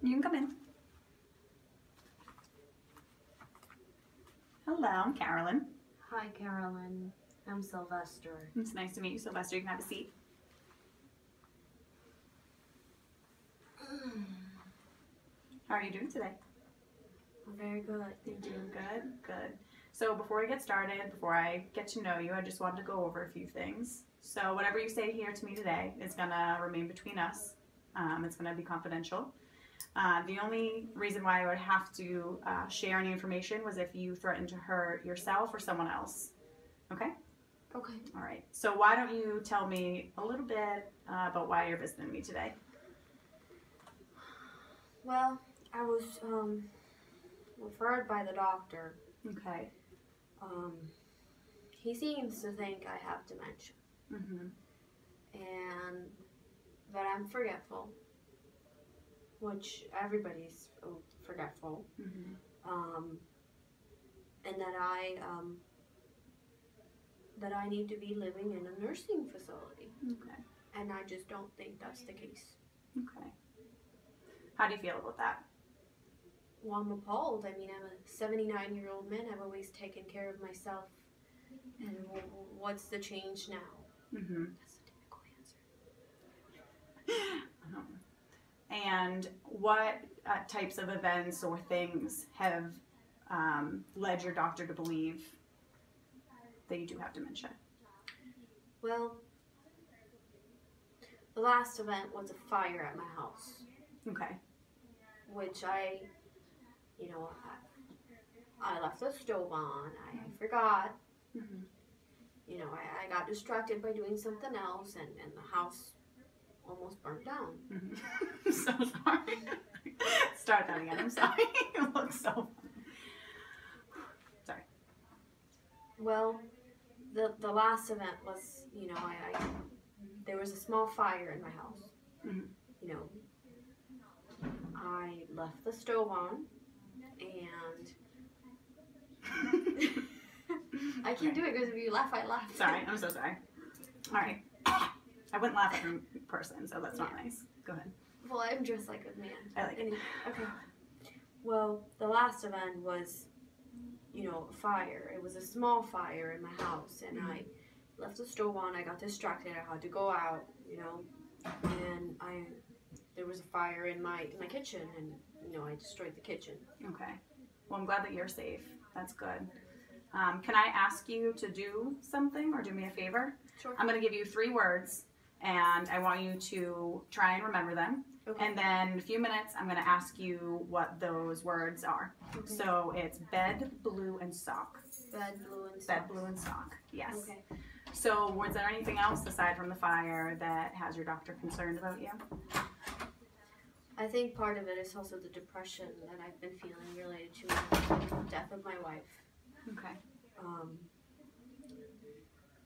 You can come in. Hello, I'm Carolyn. Hi, Carolyn. I'm Sylvester. It's nice to meet you, Sylvester. You can have a seat. How are you doing today? I'm very good. You're doing good? Good. So before we get started, before I get to know you, I just wanted to go over a few things. So whatever you say here to me today is going to remain between us. It's going to be confidential. The only reason why I would have to share any information was if you threatened to hurt yourself or someone else. Okay? Okay. All right. So why don't you tell me a little bit about why you're visiting me today? Well, I was referred by the doctor. Okay. He seems to think I have dementia. Mm-hmm. And that I'm forgetful, which everybody's forgetful. Mm-hmm. And that I need to be living in a nursing facility. Okay. And I just don't think that's the case. Okay. How do you feel about that? Well, I'm appalled. I mean, I'm a 79-year-old man. I've always taken care of myself. And what's the change now? Mm-hmm. That's the typical answer. And what types of events or things have led your doctor to believe that you do have dementia? Well, the last event was a fire at my house. Okay. Which I left the stove on. I forgot. Mm-hmm. You know, I got distracted by doing something else, and the house almost burnt down. Mm-hmm. I'm so sorry. Start that again. I'm sorry. It looks so funny. Sorry. Well, the last event was, you know, there was a small fire in my house. Mm-hmm. You know, I left the stove on, and I can't do it because if you laugh, I laugh. Sorry, I'm so sorry. All right. I wouldn't laugh at a person, so that's not nice. Go ahead. Well, I'm dressed like a man. I like it. Okay. Well, the last event was, you know, a fire. It was a small fire in my house, and I left the stove on. I got distracted. I had to go out, you know, and there was a fire in my kitchen, and you know, I destroyed the kitchen. Okay. Well, I'm glad that you're safe. That's good. Can I ask you to do something or do me a favor? Sure. I'm going to give you 3 words, and I want you to try and remember them. Okay. And then in a few minutes, I'm going to ask you what those words are. Okay. So it's bed, blue, and sock. Bed, blue, and sock. Bed, blue, and sock. Yes. Okay. So was there anything else aside from the fire that has your doctor concerned about you? I think part of it is also the depression that I've been feeling related to the death of my wife. Okay.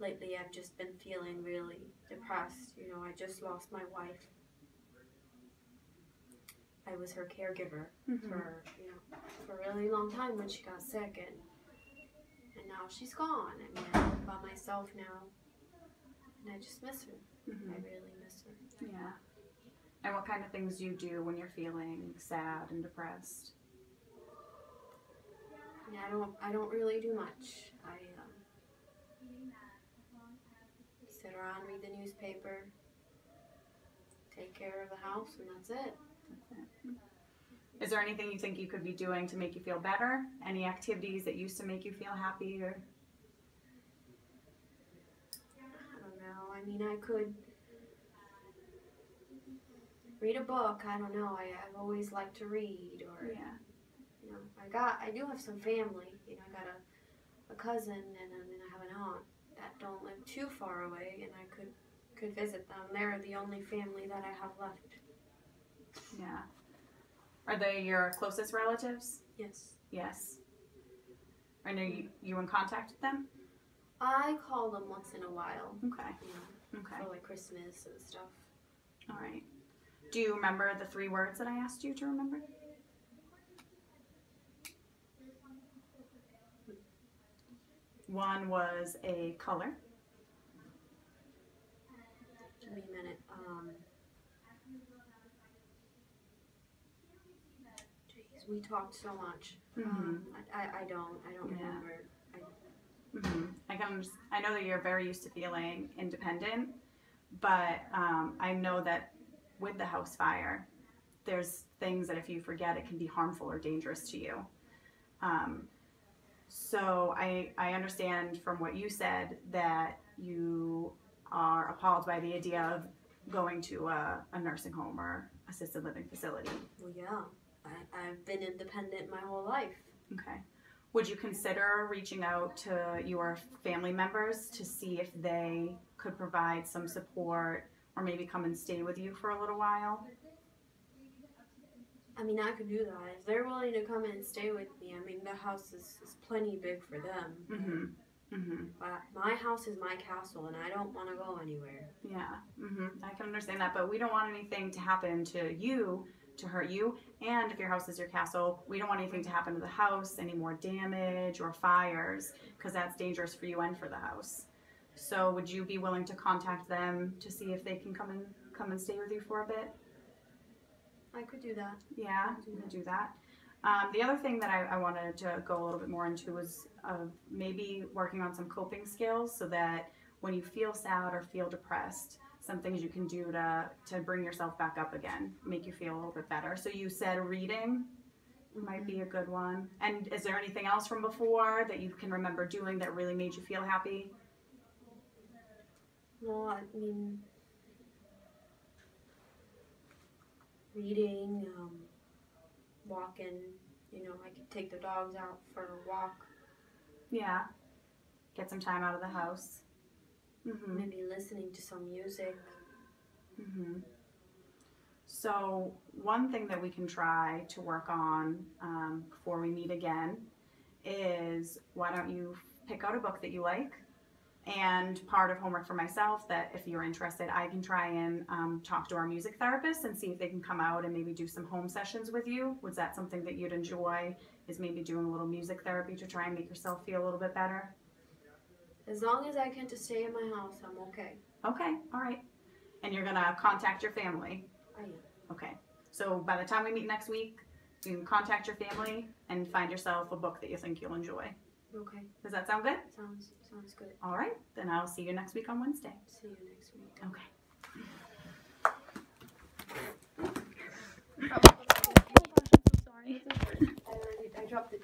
Lately I've just been feeling really depressed. You know, I just lost my wife. I was her caregiver for a really long time when she got sick, and now she's gone. I mean, I'm by myself now, and I just miss her. I really miss her. Yeah. And what kind of things do you do when you're feeling sad and depressed? Yeah, I don't really do much. I sit around, read the newspaper, take care of the house, and that's it. Is there anything you think you could be doing to make you feel better? Any activities that used to make you feel happy? Or I don't know. I mean, I could read a book. I don't know. I've always liked to read, or you know, I do have some family. You know, I got a cousin, and then I have an aunt that don't live too far away, and I could visit them. They're the only family that I have left. Yeah. Are they your closest relatives? Yes. Yes. And are you in contact with them? I call them once in a while. Okay. You know, Okay. for like Christmas and stuff. All right. Do you remember the 3 words that I asked you to remember? One was a color. Give me a minute. we talked so much. I don't remember. I know that you're very used to feeling independent, but I know that with the house fire, there's things that if you forget, it can be harmful or dangerous to you. So I understand from what you said that you are appalled by the idea of going to a nursing home or assisted living facility. Well, yeah, I've been independent my whole life. Okay. Would you consider reaching out to your family members to see if they could provide some support or maybe come and stay with you for a little while? I mean, I could do that. If they're willing to come and stay with me, I mean, the house is plenty big for them. But my house is my castle, and I don't want to go anywhere. Yeah, I can understand that, but we don't want anything to happen to you, to hurt you, and if your house is your castle, we don't want anything to happen to the house, any more damage or fires, because that's dangerous for you and for the house. So would you be willing to contact them to see if they can come and stay with you for a bit? I could do that. Yeah, you can do that. The other thing that I wanted to go a little bit more into was maybe working on some coping skills so that when you feel sad or feel depressed, some things you can do to bring yourself back up again, make you feel a little bit better. So you said reading might be a good one. And is there anything else from before that you can remember doing that really made you feel happy? Well, I mean, reading, walking, I could take the dogs out for a walk. Yeah. Get some time out of the house. Maybe listening to some music. So one thing that we can try to work on before we meet again is, why don't you pick out a book that you like? And part of homework for myself, that if you're interested, I can try and talk to our music therapist and see if they can come out and maybe do some home sessions with you. Was that something that you'd enjoy, is maybe doing a little music therapy to try and make yourself feel a little bit better? As long as I get to stay in my house, I'm okay. Okay, all right. And you're going to contact your family? I am. Okay. So by the time we meet next week, you can contact your family and find yourself a book that you think you'll enjoy. Okay. Does that sound good? Sounds good. All right. Then I'll see you next week on Wednesday. See you next week. Okay. Sorry. I dropped it.